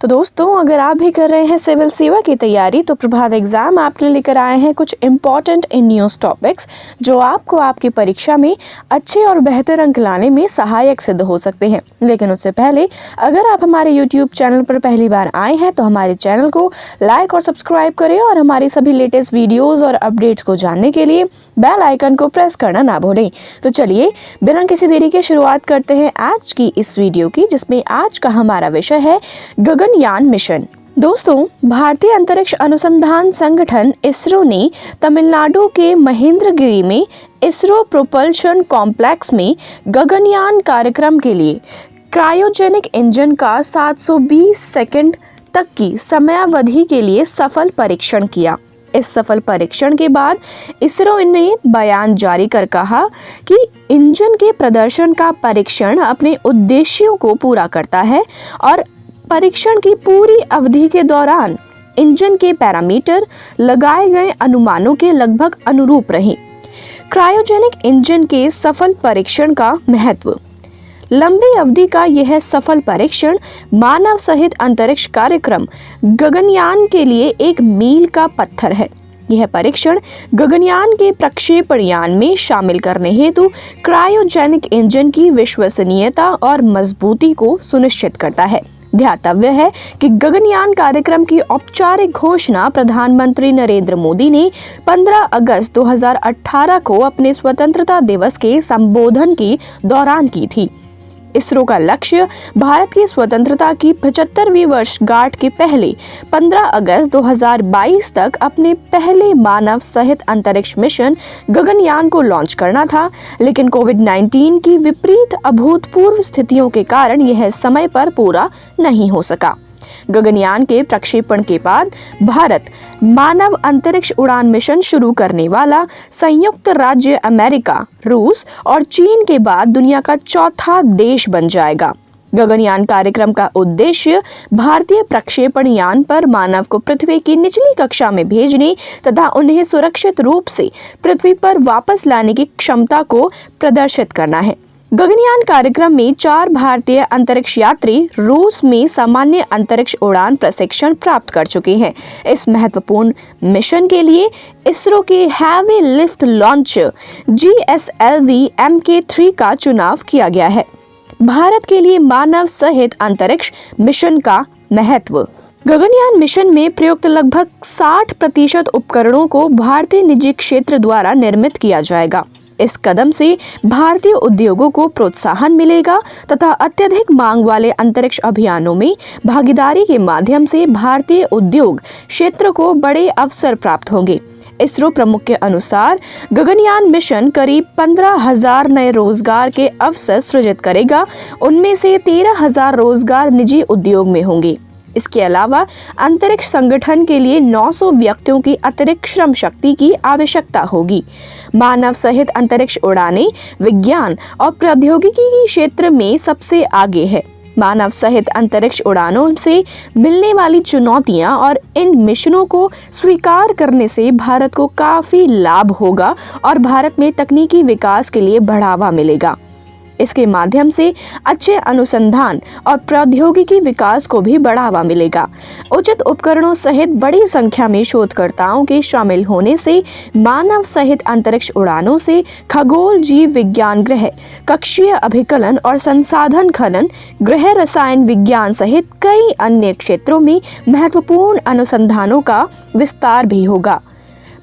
तो दोस्तों, अगर आप भी कर रहे हैं सिविल सेवा की तैयारी तो प्रभात एग्जाम आपके लिए लेकर आए हैं कुछ इम्पॉर्टेंट इन न्यूज़ टॉपिक्स जो आपको आपकी परीक्षा में अच्छे और बेहतर अंक लाने में सहायक सिद्ध हो सकते हैं। लेकिन उससे पहले अगर आप हमारे YouTube चैनल पर पहली बार आए हैं तो हमारे चैनल को लाइक और सब्सक्राइब करें और हमारी सभी लेटेस्ट वीडियोज़ और अपडेट्स को जानने के लिए बेल आइकन को प्रेस करना ना भूलें। तो चलिए बिना किसी देरी के शुरुआत करते हैं आज की इस वीडियो की, जिसमें आज का हमारा विषय है गगनयान मिशन। दोस्तों, भारतीय अंतरिक्ष अनुसंधान संगठन इसरो ने तमिलनाडु के महेंद्रगिरी में इसरो प्रोपल्शन कॉम्प्लेक्स में गगनयान कार्यक्रम के लिए क्रायोजेनिक इंजन का 720 सेकंड तक की समयावधि के लिए सफल परीक्षण किया। इस सफल परीक्षण के बाद इसरो ने बयान जारी कर कहा कि इंजन के प्रदर्शन का परीक्षण अपने उद्देश्यों को पूरा करता है और परीक्षण की पूरी अवधि के दौरान इंजन के पैरामीटर लगाए गए अनुमानों के लगभग अनुरूप रहे। क्रायोजेनिक इंजन के सफल परीक्षण का महत्व। लंबी अवधि का यह सफल परीक्षण मानव सहित अंतरिक्ष कार्यक्रम गगनयान के लिए एक मील का पत्थर है। यह परीक्षण गगनयान के प्रक्षेपण यान में शामिल करने हेतु क्रायोजेनिक इंजन की विश्वसनीयता और मजबूती को सुनिश्चित करता है। ध्यातव्य है कि गगनयान कार्यक्रम की औपचारिक घोषणा प्रधानमंत्री नरेंद्र मोदी ने 15 अगस्त 2018 को अपने स्वतंत्रता दिवस के संबोधन के दौरान की थी। इसरो का लक्ष्य भारत की स्वतंत्रता की 75वीं वर्षगांठ के पहले 15 अगस्त 2022 तक अपने पहले मानव सहित अंतरिक्ष मिशन गगनयान को लॉन्च करना था, लेकिन कोविड-19 की विपरीत अभूतपूर्व स्थितियों के कारण यह समय पर पूरा नहीं हो सका। गगनयान के प्रक्षेपण के बाद भारत मानव अंतरिक्ष उड़ान मिशन शुरू करने वाला संयुक्त राज्य अमेरिका, रूस और चीन के बाद दुनिया का चौथा देश बन जाएगा। गगनयान कार्यक्रम का उद्देश्य भारतीय प्रक्षेपण यान पर मानव को पृथ्वी की निचली कक्षा में भेजने तथा उन्हें सुरक्षित रूप से पृथ्वी पर वापस लाने की क्षमता को प्रदर्शित करना है। गगनयान कार्यक्रम में 4 भारतीय अंतरिक्ष यात्री रूस में सामान्य अंतरिक्ष उड़ान प्रशिक्षण प्राप्त कर चुके हैं। इस महत्वपूर्ण मिशन के लिए इसरो के heavy lift launcher GSLV Mk3 का चुनाव किया गया है। भारत के लिए मानव सहित अंतरिक्ष मिशन का महत्व। गगनयान मिशन में प्रयुक्त लगभग 60% उपकरणों को भारतीय निजी क्षेत्र द्वारा निर्मित किया जाएगा। इस कदम से भारतीय उद्योगों को प्रोत्साहन मिलेगा तथा अत्यधिक मांग वाले अंतरिक्ष अभियानों में भागीदारी के माध्यम से भारतीय उद्योग क्षेत्र को बड़े अवसर प्राप्त होंगे। इसरो प्रमुख के अनुसार गगनयान मिशन करीब 15,000 नए रोजगार के अवसर सृजित करेगा। उनमें से 13,000 रोजगार निजी उद्योग में होंगे। इसके अलावा अंतरिक्ष संगठन के लिए 900 व्यक्तियों की अतिरिक्त श्रम शक्ति की आवश्यकता होगी। मानव सहित अंतरिक्ष उड़ानें विज्ञान और प्रौद्योगिकी के क्षेत्र में सबसे आगे है। मानव सहित अंतरिक्ष उड़ानों से मिलने वाली चुनौतियां और इन मिशनों को स्वीकार करने से भारत को काफी लाभ होगा और भारत में तकनीकी विकास के लिए बढ़ावा मिलेगा। इसके माध्यम से अच्छे अनुसंधान और प्रौद्योगिकी विकास को भी बढ़ावा मिलेगा। उचित उपकरणों सहित बड़ी संख्या में शोधकर्ताओं के शामिल होने से मानव सहित अंतरिक्ष उड़ानों से खगोल जीव विज्ञान, ग्रह कक्षीय अभिकलन और संसाधन खनन, गृह रसायन विज्ञान सहित कई अन्य क्षेत्रों में महत्वपूर्ण अनुसंधानों का विस्तार भी होगा।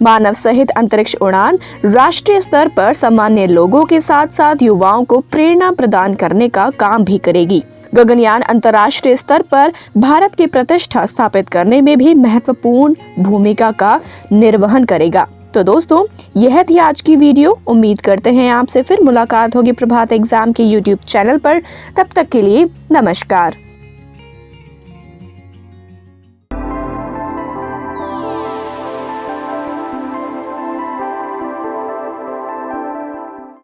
मानव सहित अंतरिक्ष उड़ान राष्ट्रीय स्तर पर सामान्य लोगों के साथ साथ युवाओं को प्रेरणा प्रदान करने का काम भी करेगी। गगनयान अंतर्राष्ट्रीय स्तर पर भारत की प्रतिष्ठा स्थापित करने में भी महत्वपूर्ण भूमिका का निर्वहन करेगा। तो दोस्तों, यह थी आज की वीडियो। उम्मीद करते हैं आपसे फिर मुलाकात होगी प्रभात एग्जाम के YouTube चैनल पर। तब तक के लिए नमस्कार।